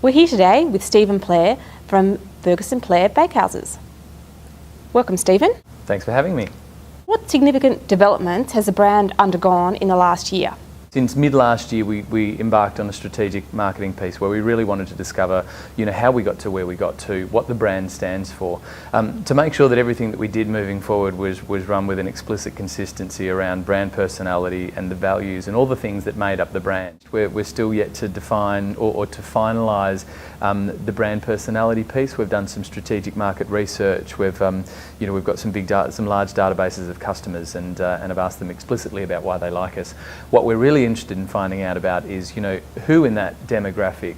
We're here today with Stephen Plarre from Fergusson Plarre Bakehouses. Welcome, Stephen. Thanks for having me. What significant developments has the brand undergone in the last year? Since mid last year, we embarked on a strategic marketing piece where we really wanted to discover, how we got to where we got to, what the brand stands for, to make sure that everything that we did moving forward was run with an explicit consistency around brand personality and the values and all the things that made up the brand. We're still yet to define or to finalise the brand personality piece. We've done some strategic market research. We've got some large databases of customers, and have asked them explicitly about why they like us. What we're really interested in finding out about is, who in that demographic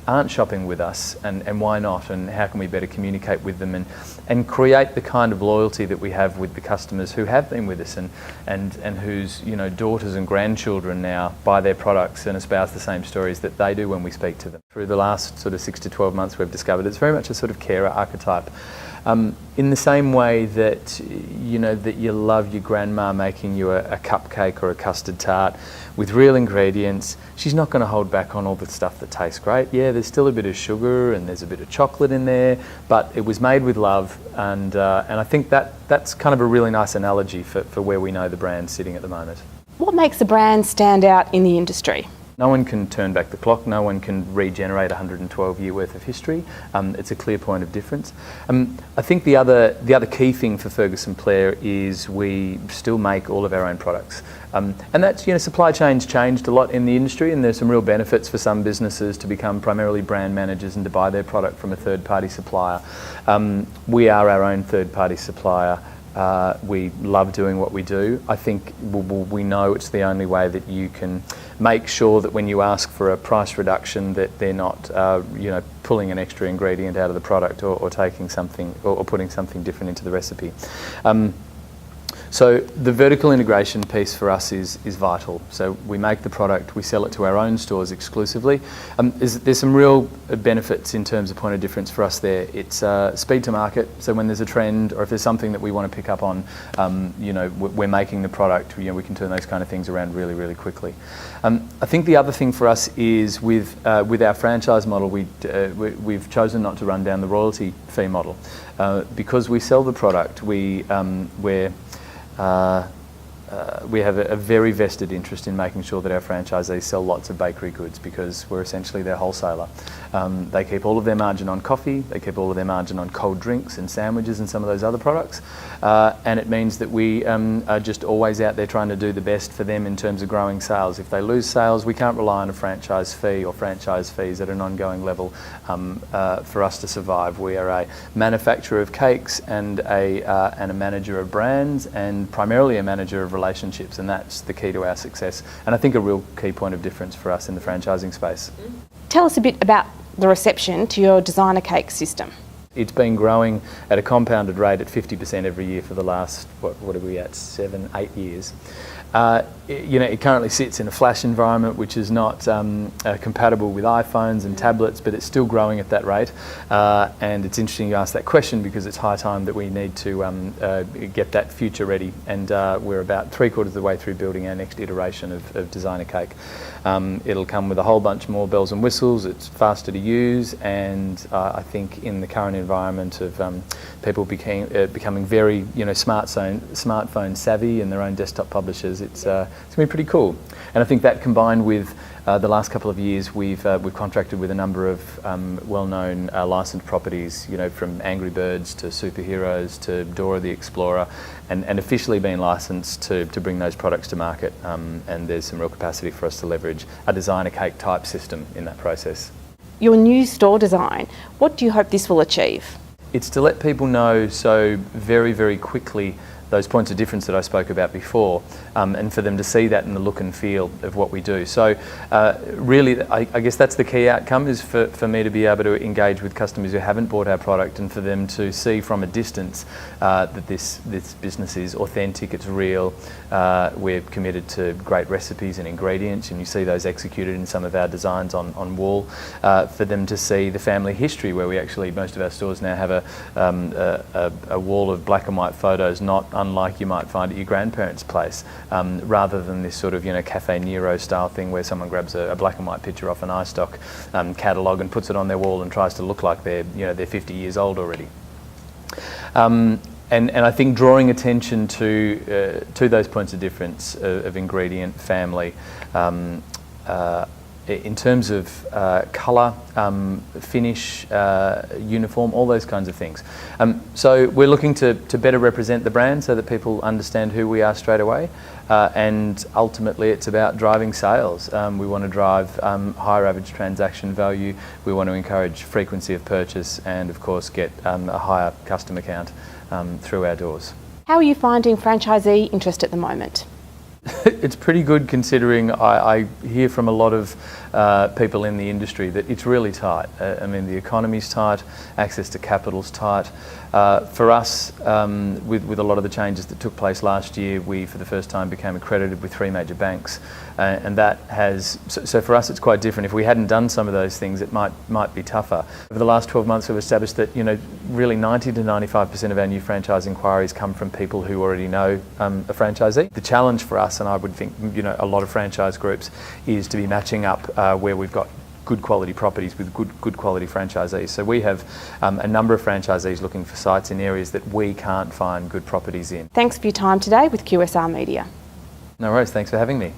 aren't shopping with us, and why not, and how can we better communicate with them and create the kind of loyalty that we have with the customers who have been with us and whose daughters and grandchildren now buy their products and espouse the same stories that they do when we speak to them. Through the last sort of 6 to 12 months, we've discovered it's very much a sort of carer archetype. In the same way that that you love your grandma making you a cupcake or a custard tart with real ingredients, she's not going to hold back on all the stuff that tastes great. Yeah, there's still a bit of sugar and there's a bit of chocolate in there, but it was made with love, and I think that's kind of a really nice analogy for where we know the brand's sitting at the moment. What makes the brand stand out in the industry? No one can turn back the clock, no one can regenerate 112-year worth of history. It's a clear point of difference. I think the other key thing for Fergusson Plarre is we still make all of our own products. And that's, supply chains changed a lot in the industry, and there's some real benefits for some businesses to become primarily brand managers and to buy their product from a third-party supplier. We are our own third-party supplier. We love doing what we do. I think we know it's the only way that you can make sure that when you ask for a price reduction that they're not pulling an extra ingredient out of the product or taking something or putting something different into the recipe. So the vertical integration piece for us is vital. So we make the product, we sell it to our own stores exclusively. There's some real benefits in terms of point of difference for us there. It's speed to market. So when there's a trend or if there's something that we want to pick up on, we're making the product. We can turn those kind of things around really, really quickly. I think the other thing for us is with our franchise model, we've chosen not to run down the royalty fee model because we sell the product. We have a very vested interest in making sure that our franchisees sell lots of bakery goods because we're essentially their wholesaler. They keep all of their margin on coffee, they keep all of their margin on cold drinks and sandwiches and some of those other products, and it means that we are just always out there trying to do the best for them in terms of growing sales. If they lose sales, we can't rely on a franchise fee or franchise fees at an ongoing level for us to survive. We are a manufacturer of cakes and a manager of brands, and primarily a manager of relationships, and that's the key to our success, and I think a real key point of difference for us in the franchising space. Tell us a bit about the reception to your designer cake system. It's been growing at a compounded rate at 50% every year for the last, what are we at, 7, 8 years. It currently sits in a flash environment which is not compatible with iPhones and tablets, but it's still growing at that rate. And it's interesting you ask that question because it's high time that we need to get that future ready. And we're about 3/4 of the way through building our next iteration of designer cake. It'll come with a whole bunch more bells and whistles. It's faster to use, and I think in the current environment of people becoming very smartphone savvy and their own desktop publishers, it's going to be pretty cool. And I think that combined with the last couple of years, we've contracted with a number of well-known licensed properties, from Angry Birds to Superheroes to Dora the Explorer, and officially been licensed to bring those products to market. And there's some real capacity for us to leverage a designer cake type system in that process. Your new store design, what do you hope this will achieve? It's to let people know so very, very quickly those points of difference that I spoke about before, and for them to see that in the look and feel of what we do. So really, I guess that's the key outcome, is for me to be able to engage with customers who haven't bought our product, and for them to see from a distance that this business is authentic, it's real, we're committed to great recipes and ingredients, and you see those executed in some of our designs on wall, for them to see the family history, where we actually, most of our stores now have a wall of black and white photos, not unlike you might find at your grandparents' place, rather than this sort of, you know, Cafe Nero style thing where someone grabs a black and white picture off an iStock catalogue and puts it on their wall and tries to look like they're 50 years old already. And I think drawing attention to those points of difference of ingredient, family, in terms of colour, finish, uniform, all those kinds of things. So we're looking to better represent the brand so that people understand who we are straight away, and ultimately it's about driving sales. We want to drive higher average transaction value, we want to encourage frequency of purchase, and of course get a higher customer count through our doors. How are you finding franchisee interest at the moment? It's pretty good, considering I hear from a lot of people in the industry that it's really tight. I mean, the economy's tight, access to capital's tight. For us, with a lot of the changes that took place last year, we for the first time became accredited with 3 major banks, and that has, so for us it's quite different. If we hadn't done some of those things, it might be tougher. Over the last 12 months we've established that, you know, really 90 to 95% of our new franchise inquiries come from people who already know a franchisee. The challenge for us, and I would think, you know, a lot of franchise groups, is to be matching up where we've got good quality properties with good quality franchisees. So we have a number of franchisees looking for sites in areas that we can't find good properties in. Thanks for your time today with QSR Media. No worries, thanks for having me.